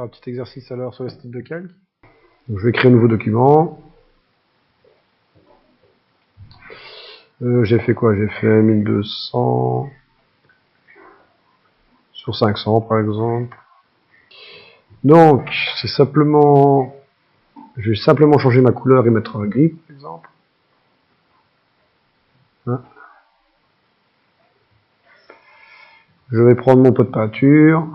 un petit exercice alors sur les styles de calque. Donc, je vais créer un nouveau document. J'ai fait quoi? J'ai fait 1200 sur 500 par exemple. Donc, c'est simplement... Je vais simplement changer ma couleur et mettre un gris, par exemple. Hein. Je vais prendre mon pot de peinture.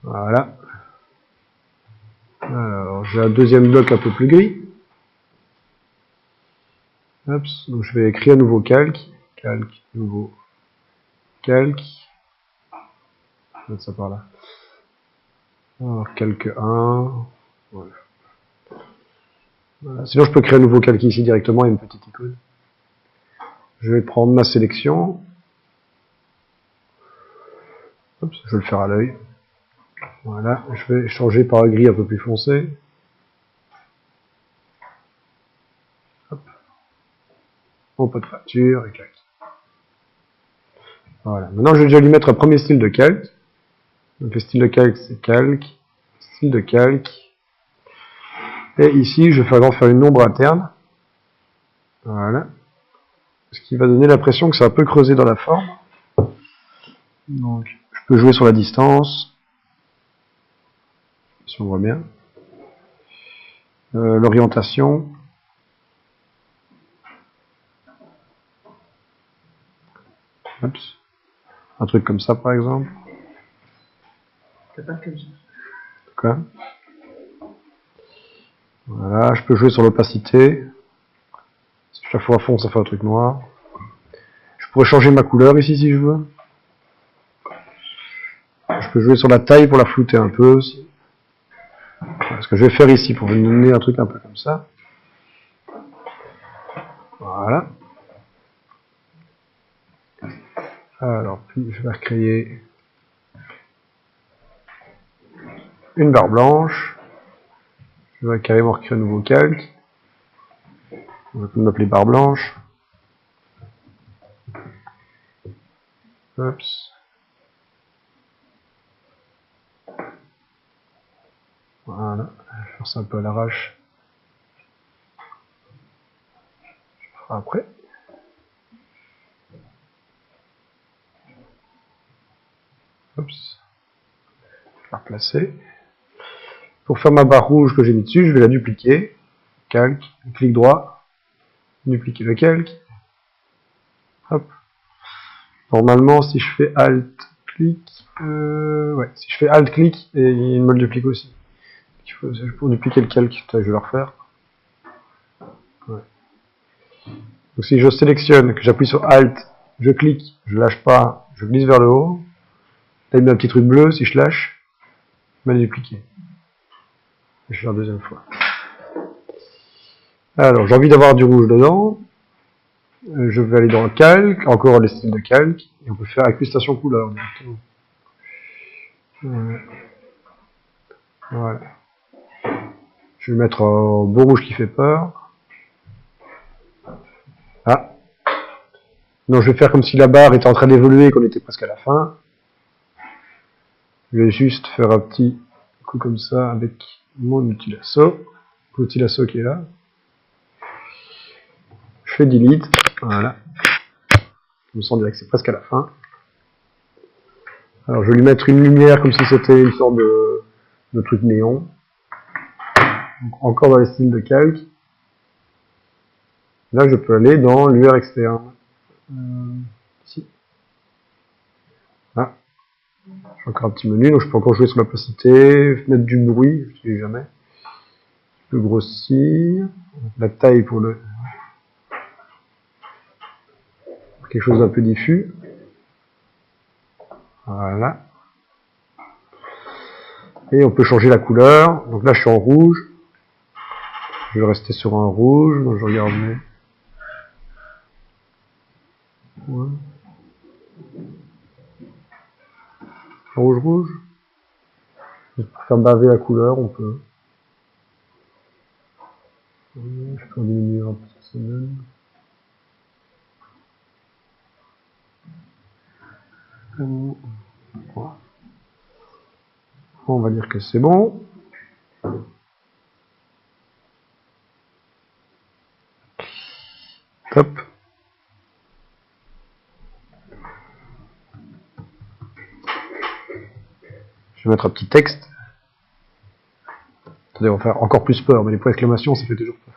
Voilà. Alors, j'ai un deuxième bloc un peu plus gris. Hop, donc je vais écrire un nouveau calque. Calque, nouveau calque. Je vais mettre ça par là. Alors, calque 1. Voilà. Voilà. Sinon, je peux créer un nouveau calque ici directement et une petite icône. Je vais prendre ma sélection. Hop, je vais le faire à l'œil. Voilà, je vais changer par un gris un peu plus foncé. Hop. Mon pot de peinture et calque. Voilà. Maintenant, je vais déjà lui mettre un premier style de calque. Donc, le style de calque, c'est calque. Style de calque. Et ici, je vais vraiment faire une ombre interne. Voilà. Ce qui va donner l'impression que c'est un peu creusé dans la forme. Donc, je peux jouer sur la distance. Si on voit bien. L'orientation. Oups. Un truc comme ça, par exemple. T'as pas comme ça. Quoi? Voilà, je peux jouer sur l'opacité. Si je la fous à fond, ça fait un truc noir. Je pourrais changer ma couleur ici si je veux. Je peux jouer sur la taille pour la flouter un peu aussi. Voilà ce que je vais faire ici pour vous donner un truc un peu comme ça. Voilà. Alors, puis je vais recréer une barre blanche. Je vais carrément recréer un nouveau calque. On va l'appeler barre blanche. Oups. Voilà. Je vais faire ça un peu à l'arrache. Je le ferai après. Oups. Je vais la replacer. Pour faire ma barre rouge que j'ai mis dessus, je vais la dupliquer. Calque, clic droit, dupliquer le calque. Hop. Normalement, si je fais Alt-clic, ouais, si je fais Alt-clic, il me le duplique aussi. Pour dupliquer le calque, je vais le refaire. Ouais. Donc si je sélectionne, que j'appuie sur Alt, je clique, je lâche pas, je glisse vers le haut. Là, il met un petit truc bleu, si je lâche, il m'a dupliqué. Je vais faire la deuxième fois. Alors, j'ai envie d'avoir du rouge dedans. Je vais aller dans le calque, encore les styles de calque, et on peut faire incrustation couleur directement. Voilà. Je vais mettre un beau rouge qui fait peur. Ah. Non, je vais faire comme si la barre était en train d'évoluer et qu'on était presque à la fin. Je vais juste faire un petit coup comme ça avec mon outil lasso. L'outil lasso qui est là. Je fais delete. Voilà. Je me sens direct que c'est presque à la fin. Alors je vais lui mettre une lumière comme si c'était une sorte de truc néon. Donc, encore dans les styles de calque. Là je peux aller dans l'UR externe. Ici. Ah. J'ai encore un petit menu, donc je peux encore jouer sur l'opacité, mettre du bruit, je n'utilise jamais. Je peux grossir. La taille pour quelque chose d'un peu diffus. Voilà. Et on peut changer la couleur. Donc là je suis en rouge. Je vais rester sur un rouge, donc je regarde mes... Ouais. Rouge, rouge. Pour faire baver la couleur, on peut. Je peux en diminuer un petit semaine. Voilà. On va dire que c'est bon. Top. Je vais mettre un petit texte. Attendez, on va faire encore plus peur, mais les points d'exclamation, ça fait toujours peur.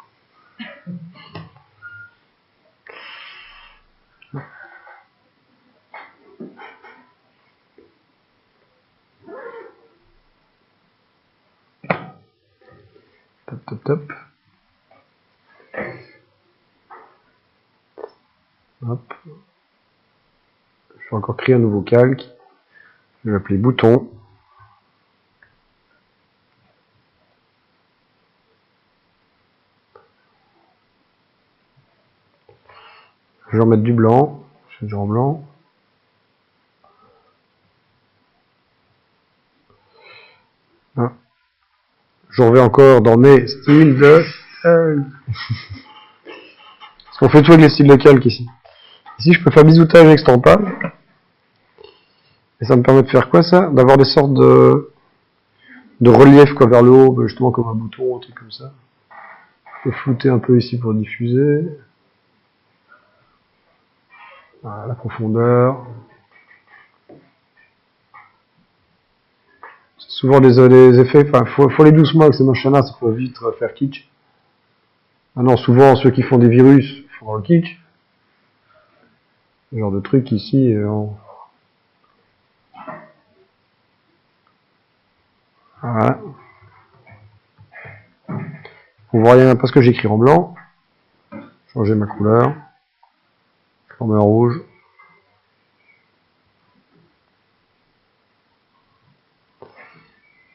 Top, top, top. Hop. Je vais encore créer un nouveau calque. Je vais l'appeler bouton. Je vais remettre du blanc. Je fais du en blanc. Ah. Je reviens encore dans mes styles de calque. Parce qu'on fait tout avec les styles de calque ici. Ici, je peux faire bisoutage extempable. Et ça me permet de faire quoi, ça? D'avoir des sortes de relief, quoi, vers le haut, justement comme un bouton, un truc comme ça. Je peux flouter un peu ici pour diffuser. Voilà, la profondeur. C'est souvent des effets, enfin, faut aller doucement avec ces machins-là, ça peut vite faire kitsch. Maintenant, souvent, ceux qui font des virus font le kitsch. Ce genre de truc ici, voilà. On voit rien parce que j'écris en blanc. Changer ma couleur. Je en mets en rouge.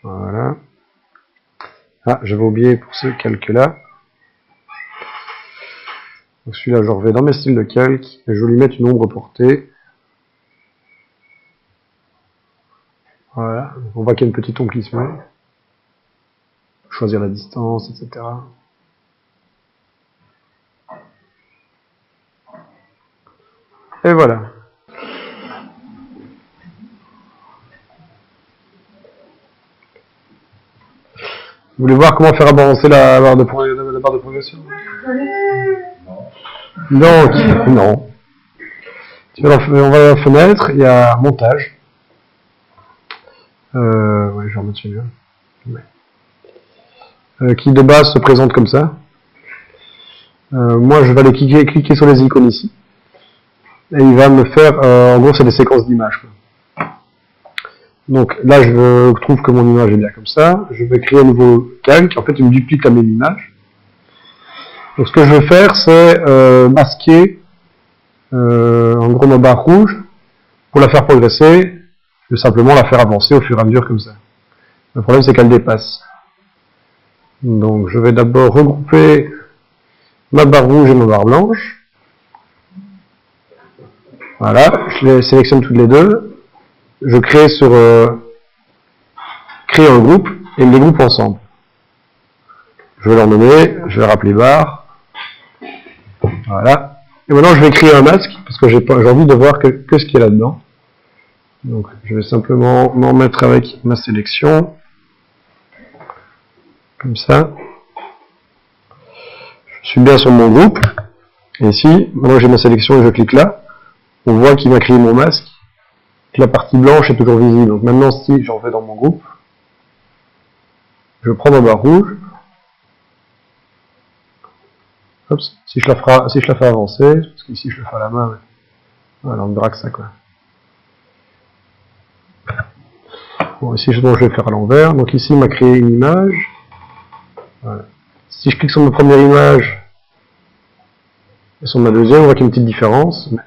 Voilà. Ah, j'avais oublié pour ce calque-là. Donc celui-là, je reviens dans mes styles de calque et je vais lui mettre une ombre portée. Voilà. Donc on voit qu'il y a une petite ombre qui se met. Choisir la distance, etc. Et voilà. Vous voulez voir comment faire avancer la barre de progression? Donc, non. On va dans la fenêtre, il y a montage. Ouais, je vais remettre celui-là. Ouais. Qui de base se présente comme ça. Moi, je vais aller cliquer sur les icônes ici. Et il va me faire, en gros, c'est des séquences d'images. Donc là, je trouve que mon image est bien comme ça. Je vais créer un nouveau calque. En fait, il me duplique la même image. Donc ce que je vais faire, c'est masquer en gros ma barre rouge. Pour la faire progresser, je vais simplement la faire avancer au fur et à mesure comme ça. Le problème, c'est qu'elle dépasse. Donc je vais d'abord regrouper ma barre rouge et ma barre blanche. Voilà, je les sélectionne toutes les deux. Je crée créer un groupe et me les groupe ensemble. Je vais leur nommer, je vais rappeler barre. Voilà. Et maintenant je vais créer un masque parce que j'ai envie de voir que ce qu'il y a là-dedans. Donc je vais simplement m'en mettre avec ma sélection. Comme ça. Je suis bien sur mon groupe. Et ici, maintenant j'ai ma sélection et je clique là. On voit qu'il m'a créé mon masque. La partie blanche est toujours visible. Donc maintenant, si j'en vais dans mon groupe, je prends ma barre rouge. Hop, si je la fais avancer, parce qu'ici je le fais à la main, voilà, on verra que ça, quoi. Bon, ici je vais faire à l'envers. Donc ici, il m'a créé une image. Voilà. Si je clique sur ma première image et sur ma deuxième, on voit qu'il y a une petite différence. Mais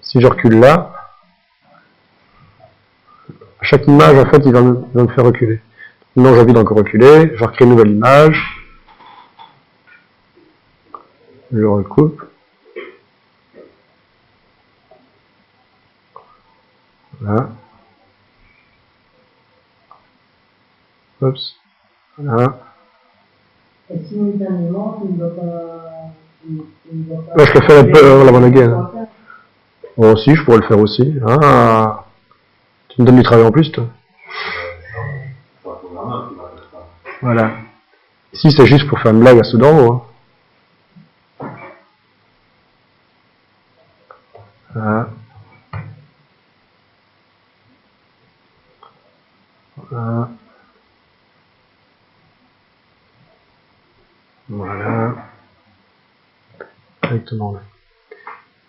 si je recule là, chaque image, en fait, il va me faire reculer. Maintenant, j'ai envie d'encore reculer. Je recrée une nouvelle image. Je recoupe. Voilà. Oups. Voilà. Et simultanément, tu ne dois pas... Là, je le fais un peu la bonne again. Bon, si, je pourrais le faire aussi. Ah. Tu me donnes du travail en plus, toi. Voilà. Ici, c'est juste pour faire une blague à ceux d'en haut. Hein. Voilà. Voilà. Voilà. Directement là.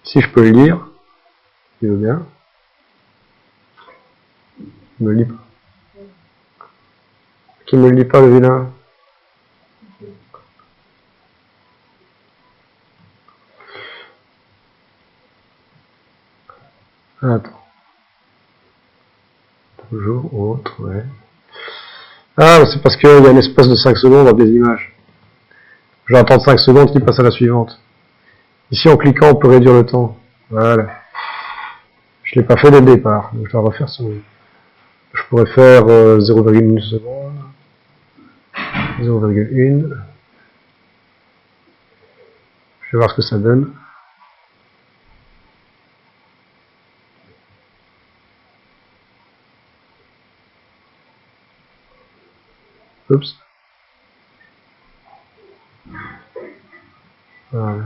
Si je peux le lire, il veut bien. Il me le lit pas. Qui me le lit pas, le vilain? Attends. Toujours autre, ouais. Ah, c'est parce qu'il y a un espace de 5 secondes entre les images. Je vais attendre 5 secondes qu'il passe à la suivante. Ici, en cliquant, on peut réduire le temps. Voilà. Je l'ai pas fait dès le départ, donc je dois refaire ce. Je pourrais faire 0,1 seconde. 0,1. Je vais voir ce que ça donne. Oups. Voilà.